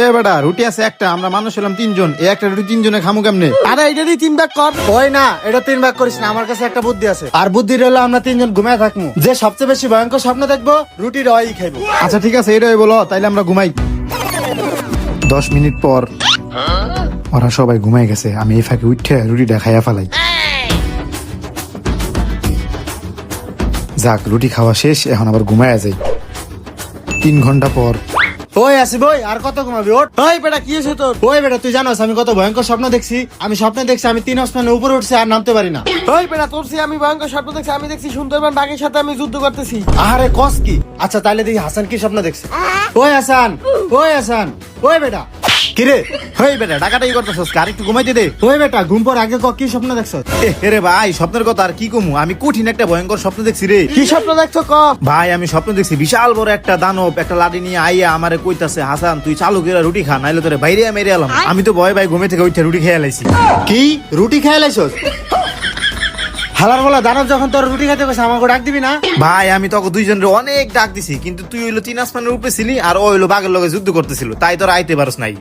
এ বেটা রুটি আছে একটা, আমরা মানুষ হলাম 3 জন, এই একটা রুটি 3 জনে খামু কেমনে? আরে এটারই 3 ভাগ কর। হয় না, এটা 3 ভাগ করিস না, আমার কাছে একটা বুদ্ধি আছে। আর বুদ্ধি হলো আমরা 3 জন ঘুমায় থাকবো, যে সবচেয়ে বেশি ভয়ঙ্কর স্বপ্ন দেখবো রুটির ওই খাইবো। আচ্ছা ঠিক আছে, এটাই বলো, তাইলে আমরা ঘুমাই। 10 মিনিট পর ওরা সবাই ঘুমাই গেছে, আমি এই ফাঁকে উঠে রুটিটা খাইয়া ফেলাই। যাক, রুটি খাওয়া শেষ, এখন আবার ঘুমায়া যাই। 3 ঘন্টা পর। ওই আসি বই, আর কত ঘুমাবি? ওঠ। ওই বেটা কি হয়েছে তোর? ওই বেটা তুই জানোস আমি কত ভয়ঙ্কর স্বপ্ন দেখছি? আমি স্বপ্নে দেখছি আমি 3 আসমানের উপরে উঠছি আর নামতে পারি না। ওই বেটা তোর সে আমি ভয়ঙ্কর স্বপ্ন দেখছি, আমি দেখছি সুন্দরবন বাঘের সাথে আমি যুদ্ধ করতেছি। আরে কস কি? আচ্ছা তাইলে দেখি হাসান কি স্বপ্ন দেখছে। ওই হাসান, ওই হাসান, ওই বেটা। কিরে হেই বেটা, ডাকাটাই করতেছস, আর একটু ঘুমাইতে দে। ওই বেটা ঘুম পর আগে কি স্বপ্ন দেখছ? রে ভাই, স্বপ্নের কথা আর কি কমু, আমি কঠিন একটা ভয়ঙ্কর স্বপ্ন দেখছি রে। কি স্বপ্ন দেখছো ক? ভাই আমি স্বপ্ন দেখছি বিশাল বড় একটা দানব একটা লাঠি নিয়ে আইয়া আমারে কইতাছে, হাসান তুই চালু করে রুটি খা, নাইলে তোরে বাইরে মেরে এলাম। আমি তো ভয় ভাই ঘুমে থেকে উঠে রুটি খেয়ে লাইছি। কি রুটি খেয়ে লাইছস? হালার বলা দানব যখন তোর রুটি খেতে গেছে আমাকে ডাক দিবি না? ভাই আমি তোকে 2 জনের অনেক ডাক দিছি, কিন্তু তুই হইলো 3 আসমানের উপরে ছিলি আর ও হইলো বাঘের লগে যুদ্ধ করতেছিল, তাই তোর আইতে পারস নাই।